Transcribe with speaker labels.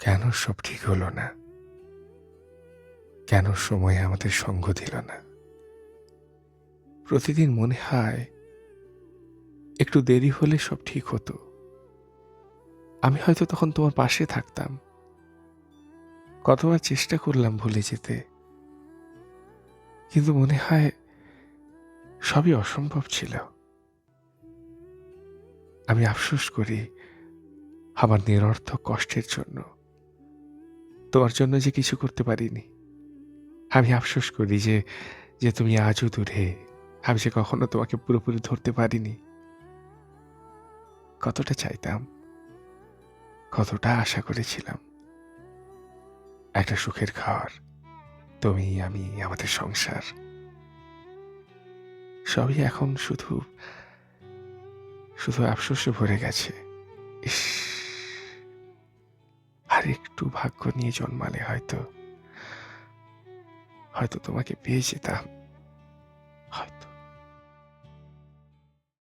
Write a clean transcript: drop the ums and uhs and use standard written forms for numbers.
Speaker 1: কেন সব ঠিক হলো না? কেন সময় আমাদের সঙ্গ দিল না? প্রতিদিন মনে হয় একটু দেরি হলে সব ঠিক হতো। আমি হয়তো তখন তোমার পাশে থাকতাম। কতবার চেষ্টা করলাম ভুলে যেতে, কিন্তু মনে হয় সবই অসম্ভব ছিল। আমি আফসোস করি আমার নিরর্থক কষ্টের জন্য, তোমার জন্য যে কিছু করতে পারিনি। আমি আফসোস করি যে যে তুমি আজও দূরে, আমি যে কখনো তোমাকে পুরোপুরি ধরতে পারিনি। কতটা চাইতাম, কতটা আশা করেছিলাম একটা সুখের ঘর, তুমি, আমি, আমাদের সংসার। সবই এখন শুধু শুধু আফসোসে ভরে গেছে। ইস, আর একটু ভাগ্য নিয়ে জন্মালে হয়তো হয়তো তোমাকে পেয়ে যেতাম, হয়তো।